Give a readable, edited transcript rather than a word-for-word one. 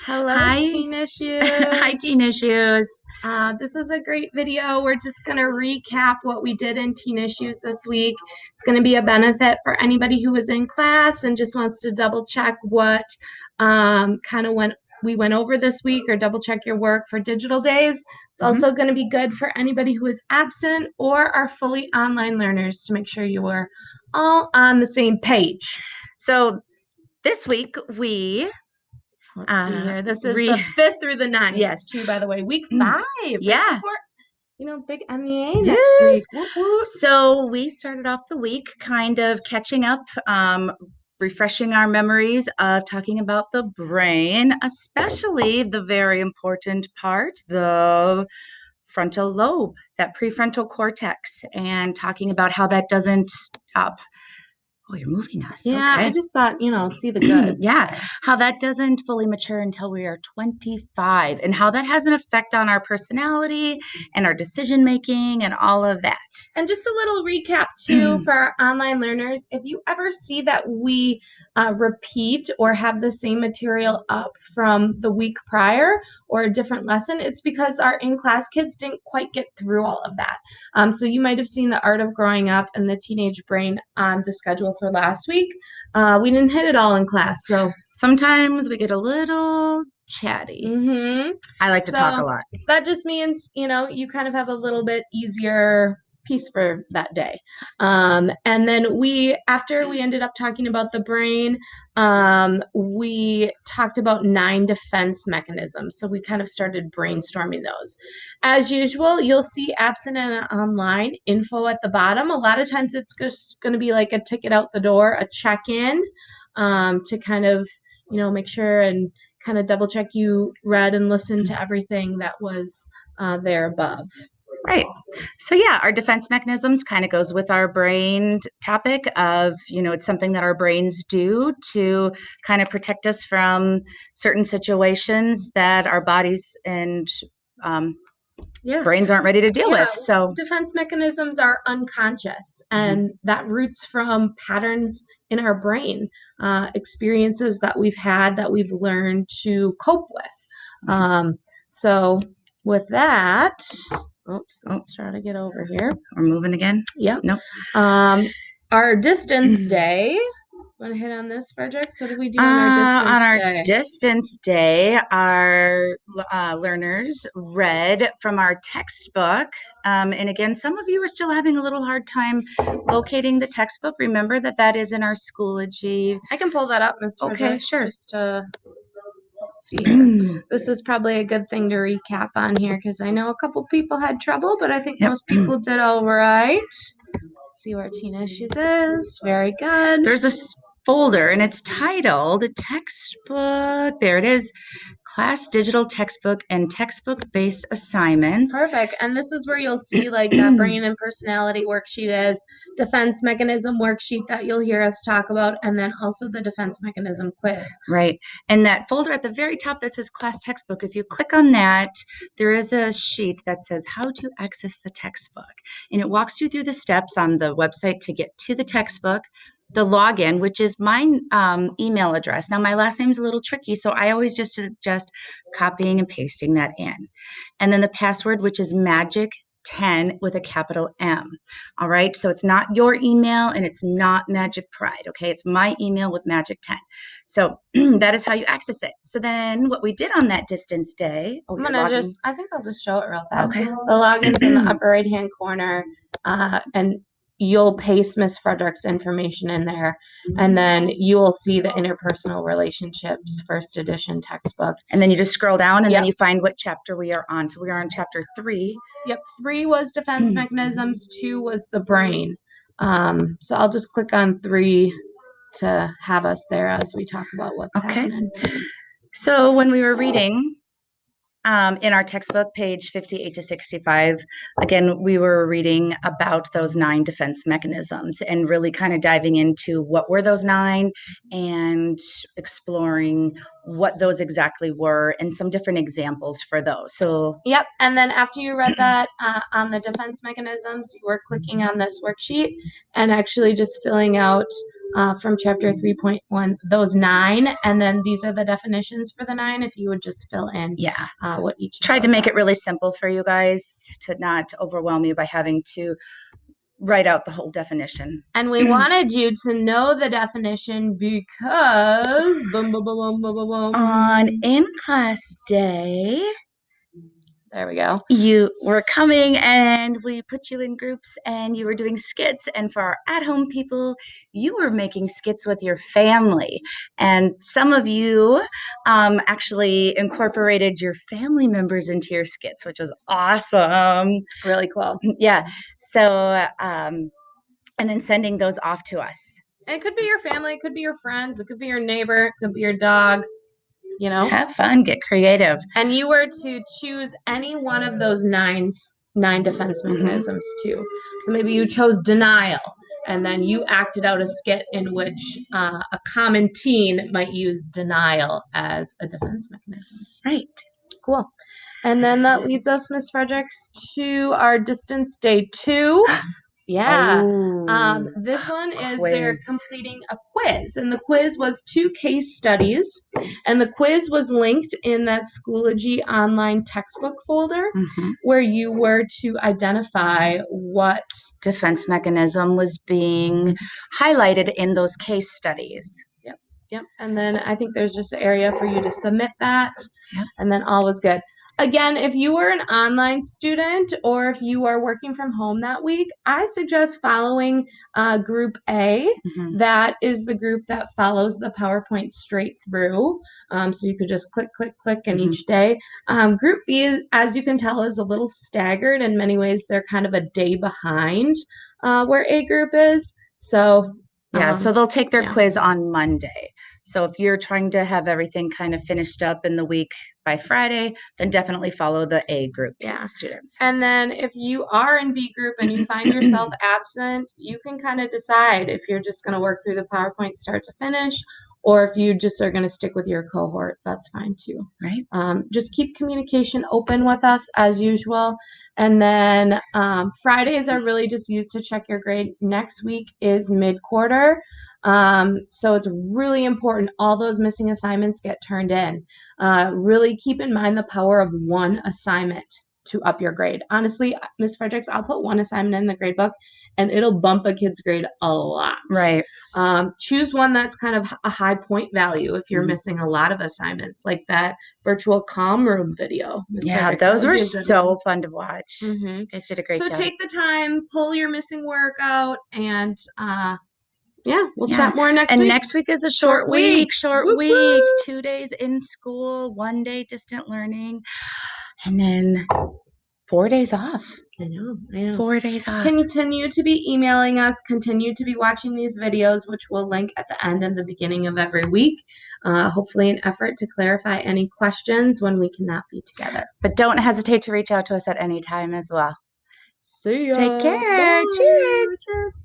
Hello, Hi. Teen Hi, Issues. Teen Issues. This is a great video. We're just going to recap what we did in Teen Issues this week. It's going to be a benefit for anybody who was in class and just wants to double check what kind of went over this week or double check your work for digital days. It's Mhm. also going to be good for anybody who is absent or are fully online learners to make sure you are all on the same page. So this week we Let's see here. This is re the 5th through the 9th, yes. too, by the way. Week 5, right Yeah. before, big MEA next Yes. week. Whoop, whoop. So we started off the week kind of catching up, refreshing our memories of talking about the brain, especially the very important part, the frontal lobe, that prefrontal cortex, and talking about how that doesn't stop. Oh, you're moving us. Yeah, I Okay. just thought, see the good. Yeah, how that doesn't fully mature until we are 25 and how that has an effect on our personality and our decision making and all of that. And just a little recap, too, for our online learners. If you ever see that we repeat or have the same material up from the week prior or a different lesson, it's because our in-class kids didn't quite get through all of that. So you might have seen the Art of Growing Up and the Teenage Brain on the schedule for last week. We didn't hit it all in class, so Sometimes we get a little chatty. I like to talk a so lot. that just means, you kind of have a little bit easier piece for that day. And then after we ended up talking about the brain, we talked about 9 defense mechanisms. So we kind of started brainstorming those. As usual, you'll see absent and online info at the bottom. A lot of times it's just going to be like a ticket out the door, a check-in, to kind of, make sure and kind of double check you read and listened to everything that was there above. Right. So yeah, our defense mechanisms kind of goes with our brain topic of, it's something that our brains do to kind of protect us from certain situations that our bodies and brains aren't ready to deal with. So defense mechanisms are unconscious, and that roots from patterns in our brain, experiences that we've had that we've learned to cope with. So with that, let's try to get over here. We're moving again? Yep. Nope. Our distance day. Want to hit on this, Frederick? So what did we do on our distance on our day? distance day, our learners read from our textbook. And again, some of you are still having a little hard time locating the textbook. Remember that is in our Schoology. I can pull that up, Ms. Okay, Frederick. sure. Just see here. This is probably a good thing to recap on here because I know a couple people had trouble, but I think most people did all right. Let's see where Teen Issues is. Very good. There's a folder and it's titled Textbook. There it is. Class Digital Textbook and Textbook-Based Assignments. Perfect. And this is where you'll see like that brain and personality worksheet is, defense mechanism worksheet that you'll hear us talk about, and then also the defense mechanism quiz. Right. And that folder at the very top that says class textbook, if you click on that, there is a sheet that says how to access the textbook. And it walks you through the steps on the website to get to the textbook, the login, which is my email address. Now, my last name is a little tricky, so I always just suggest copying and pasting that in. And then the password, which is magic 10 with a capital M. All right. So it's not your email and it's not Magic Pride. Okay. It's my email with Magic 10. So that is how you access it. So then what we did on that distance day. Oh, I think I'll just show it real fast. Okay. The login's in the upper right hand corner, and you'll paste Miss Frederick's information in there, and then you will see the interpersonal relationships first edition textbook. And then you just scroll down and then you find what chapter we are on. So we are on chapter 3. Yep, 3 was defense mechanisms, 2 was the brain. So I'll just click on 3 to have us there as we talk about what's happening. So when we were reading in our textbook, page 58 to 65, again, we were reading about those 9 defense mechanisms and really kind of diving into what were those 9 and exploring what those exactly were and some different examples for those. So, yep. And then after you read that on the defense mechanisms, you were clicking on this worksheet and actually just filling out from chapter 3.1, those 9, and then these are the definitions for the 9, if you would just fill in Yeah. what each of Tried to those make are. it really simple for you guys to not overwhelm you by having to write out the whole definition. And we wanted you to know the definition because boom, boom, boom, boom, boom, boom, boom. On in-class day, There we go. you were coming and we put you in groups and you were doing skits. And for our at-home people, you were making skits with your family. And some of you actually incorporated your family members into your skits, which was awesome. Really cool. Yeah. So, and then sending those off to us. It could be your family, it could be your friends, it could be your neighbor, it could be your dog, you know. Have fun, get creative. And you were to choose any one of those 9 defense mechanisms too. So maybe you chose denial, and then you acted out a skit in which a common teen might use denial as a defense mechanism. Right. Cool. And then that leads us, Miss Fredericks, to our distance day 2. Yeah. Oh, This one is they're quiz. completing a quiz, and the quiz was 2 case studies, and the quiz was linked in that Schoology online textbook folder where you were to identify what defense mechanism was being highlighted in those case studies. Yep. And then I think there's just an area for you to submit that. Yep. And then all was good. Again, if you were an online student or if you are working from home that week, I suggest following Group A. That is the group that follows the PowerPoint straight through. So you could just click, click, click, and each day. Group B, as you can tell, is a little staggered. In many ways, they're kind of a day behind where A group is. So yeah, so they'll take their quiz on Monday. So if you're trying to have everything kind of finished up in the week by Friday, then definitely follow the A group students. And then if you are in B group and you find yourself absent, you can kind of decide if you're just going to work through the PowerPoint start to finish, or if you just are going to stick with your cohort. That's fine too. Right. Just keep communication open with us as usual. And then Fridays are really just used to check your grade. Next week is mid-quarter. So it's really important all those missing assignments get turned in. Really keep in mind the power of one assignment to up your grade. Honestly, Ms. Fredericks, I'll put one assignment in the grade book and it'll bump a kid's grade a lot. Right. Choose one that's kind of a high point value if you're missing a lot of assignments, like that virtual calm room video. Ms. Yeah, Fredericks, those were so fun to watch. You guys did a great job. So take the time, pull your missing work out, and we'll chat more next week. And next week is a short week. Short week. 2 days in school, 1 day distant learning, and then 4 days off. I know. 4 days off. Continue to be emailing us. Continue to be watching these videos, which we'll link at the end and the beginning of every week. Hopefully an effort to clarify any questions when we cannot be together. But don't hesitate to reach out to us at any time as well. See ya. Take care. Bye. Cheers. Cheers.